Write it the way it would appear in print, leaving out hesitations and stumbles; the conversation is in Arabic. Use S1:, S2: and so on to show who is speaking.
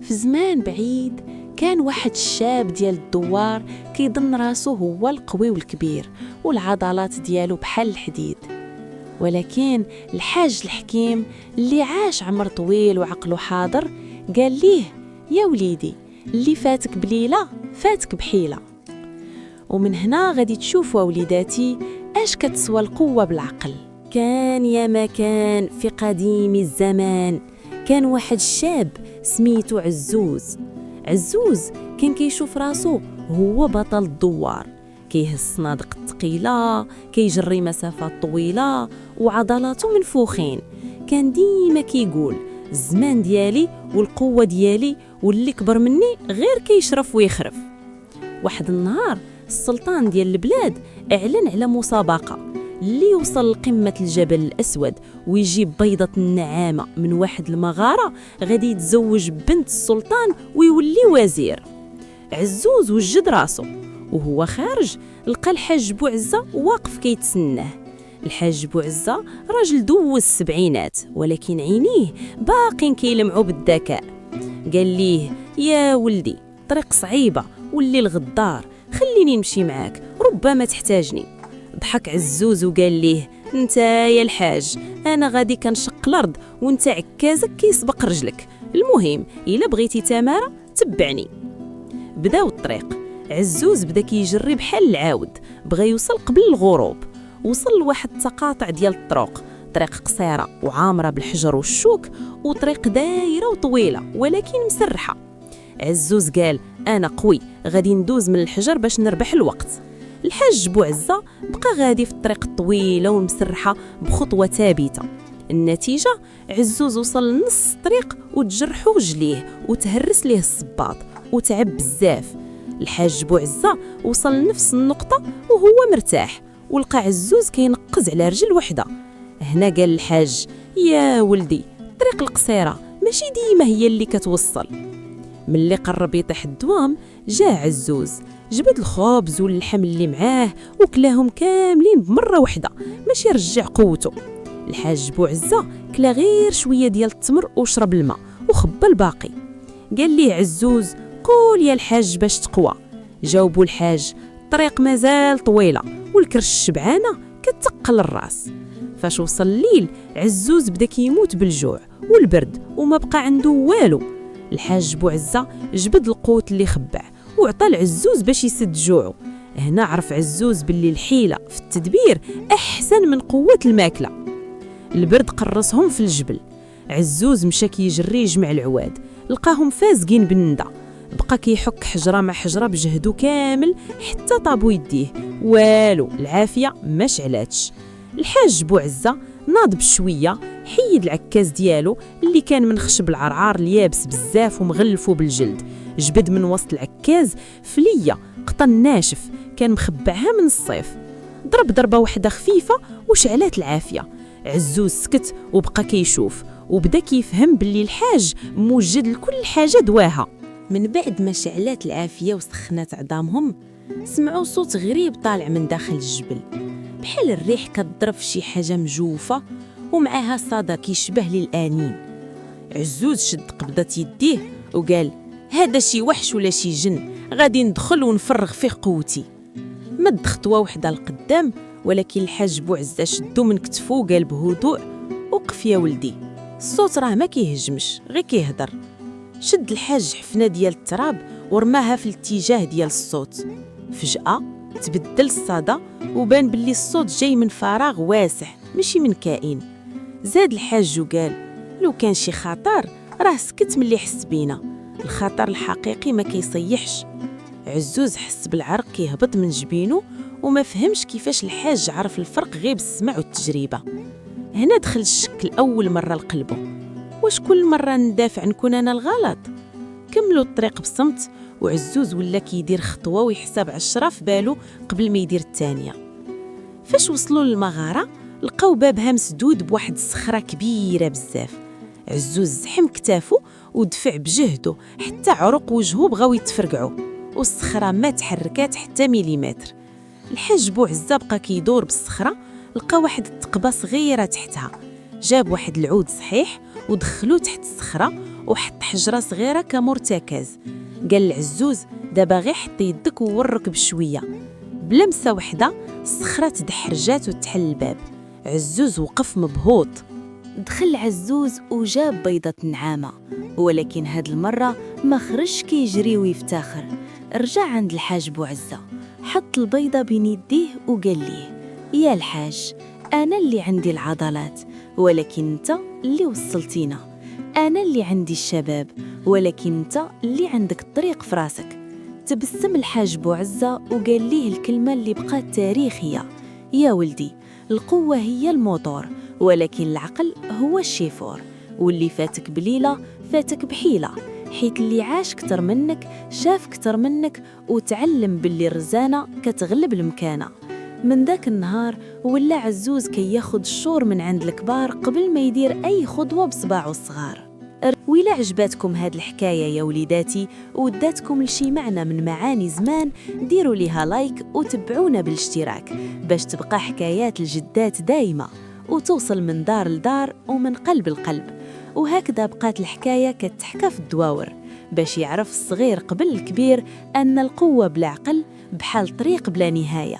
S1: في زمان بعيد كان واحد الشاب ديال الدوار كيظن راسو هو القوي والكبير والعضلات ديالو بحال الحديد. ولكن الحاج الحكيم اللي عاش عمر طويل وعقله حاضر قال ليه: يا وليدي، اللي فاتك بليلة فاتك بحيلة. ومن هنا غادي تشوفوا وليداتي اش كتسوى القوة بالعقل.
S2: كان يا مكان في قديم الزمان كان واحد الشاب سميتو عزوز. عزوز كان كيشوف راسو هو بطل الدوار، كيهز الصنادق الثقيله، كيجري مسافات طويله وعضلاته منفوخين. كان ديما كيقول: الزمان ديالي والقوه ديالي واللي كبر مني غير كيشرف ويخرف. واحد النهار السلطان ديال البلاد اعلن على مسابقه، اللي يوصل لقمة الجبل الأسود ويجيب بيضة النعامة من واحد المغارة غادي يتزوج بنت السلطان ويولي وزير. عزوز وجد راسو وهو خارج لقى الحاج بوعزة واقف كيتسناه. الحاج بوعزة راجل دوز السبعينات ولكن عينيه باقين كيلمعوا بالذكاء. قال ليه: يا ولدي، طريق صعيبة والليل غدار، خليني نمشي معاك ربما تحتاجني. ضحك عزوز وقال ليه: انت يا الحاج، انا غادي كنشق الارض وانت عكازك كيسبق رجلك، المهم الا بغيتي تماره تبعني. بداو الطريق. عزوز بدا كيجري بحال العاود، بغى يوصل قبل الغروب. وصل لواحد التقاطع ديال الطرق، طريق قصيره وعامره بالحجر والشوك، وطريق دايره وطويله ولكن مسرحه. عزوز قال: انا قوي، غادي ندوز من الحجر باش نربح الوقت. الحاج بوعزة بقى غادي في الطريق الطويله والمسرحه بخطوه ثابته. النتيجه عزوز وصل لنص الطريق وتجرحوا رجليه وتهرس ليه الصباط وتعب بزاف. الحاج بوعزة وصل لنفس النقطه وهو مرتاح، ولقى عزوز كينقز على رجل وحده. هنا قال الحاج: يا ولدي، الطريق القصيره ماشي ديما هي اللي كتوصل. ملي قرب يطيح الدوام جا عزوز، جبد الخبز واللحم اللي معاه وكلاهم كاملين بمره واحده باش يرجع قوته. الحاج بوعزة كلا غير شويه ديال التمر وشرب الماء وخبى الباقي. قال ليه عزوز: قول يا الحاج باش تقوى. جاوبوا الحاج: الطريق مازال طويله والكرش الشبعانه كتقل الراس. فاش وصل الليل عزوز بدا كيموت بالجوع والبرد وما بقى عنده والو. الحاج بوعزة جبد القوت اللي خبع وعطى العزوز باش يسد جوعه. هنا عرف عزوز باللي الحيلة في التدبير أحسن من قوة الماكلة. البرد قرصهم في الجبل. عزوز مشى كيجري يجمع العواد، لقاهم فازقين بالندى. بقى كيحك حجرة مع حجرة بجهدو كامل حتى طابو يديه، والو العافية ما شعلاتش. الحاج بوعزة ناض بشوية، حيد العكاز ديالو اللي كان من خشب العرعار اليابس بزاف ومغلفو بالجلد. جبد من وسط العكاز فلية قطن ناشف كان مخبعها من الصيف، ضرب ضربة واحدة خفيفة وشعلات العافية. عزوز سكت وبقى كيشوف وبدا كيفهم باللي الحاج موجد لكل حاجة دواها. من بعد ما شعلات العافية وسخنات عظامهم، سمعوا صوت غريب طالع من داخل الجبل، بحال الريح كتضرب في شي حاجة مجوفة ومعها صدى كيشبه للآنين. عزوز شد قبضة يديه وقال: هذا شي وحش ولا شي جن، غادي ندخل ونفرغ فيه قوتي. مد خطوة وحدة لقدام، ولكن الحاج بوعزة شدو من كتفو وقال بهدوء: وقف يا ولدي، الصوت راه ما كيهجمش غير كيهدر. شد الحاج حفنة ديال التراب ورماها في الاتجاه ديال الصوت. فجأة تبدل الصدى وبان باللي الصوت جاي من فراغ واسع ماشي من كائن. زاد الحاج وقال: لو كان شي خطر راه سكت ملي حس بينا، الخطر الحقيقي ما كيصيحش. عزوز حس بالعرق كيهبط من جبينه وما فهمش كيفاش الحاج عرف الفرق غير بالسمع والتجربة. هنا دخل الشك لأول مرة لقلبه: واش كل مرة ندافع نكون أنا الغلط؟ كملوا الطريق بصمت، وعزوز ولا كيدير خطوة ويحسب 10 في بالو قبل ما يدير الثانية. فاش وصلوا للمغارة لقاو بابها مسدود بواحد الصخرة كبيرة بزاف. عزوز زحم كتافو ودفع بجهده حتى عروق وجهه بغاو يتفرقعوا، والصخرة ما تحركات حتى مليمتر. الحاج بوعزة بقى كيدور بالصخرة، لقى واحد التقبة صغيرة تحتها. جاب واحد العود صحيح ودخلوه تحت الصخرة
S1: وحط حجرة صغيرة كمرتكز. قال العزوز دابا غير حط يدك وورك بشوية. بلمسة وحدة الصخرة تدحرجات وتحل الباب. عزوز وقف مبهوط.
S2: دخل عزوز وجاب بيضة نعامة، ولكن هاد المرة ما خرجش كيجري ويفتخر. رجع عند الحاج بوعزة، حط البيضة بين يديه وقال ليه: يا الحاج، أنا اللي عندي العضلات، ولكن أنت اللي وصلتينا. أنا اللي عندي الشباب، ولكن أنت اللي عندك الطريق في راسك. تبسم الحاج بوعزة وقال ليه الكلمة اللي بقات تاريخية: يا ولدي، القوة هي الموتور، ولكن العقل هو الشيفور. واللي فاتك بليلة فاتك بحيلة، حيت اللي عاش كتر منك شاف كتر منك وتعلم باللي الرزانة كتغلب المكانة. من ذاك النهار ولا عزوز كي ياخد الشور من عند الكبار قبل ما يدير أي خطوة بصباعه الصغار. وإلا عجباتكم هاد الحكاية يا وليداتي وداتكم لشي معنى من معاني زمان، ديروا ليها لايك وتبعونا بالاشتراك باش تبقى حكايات الجدات دايمة وتوصل من دار لدار ومن قلب لقلب. وهكذا بقات الحكاية كتحكى في الدواور باش يعرف الصغير قبل الكبير أن القوة بلا عقل بحال طريق بلا نهاية.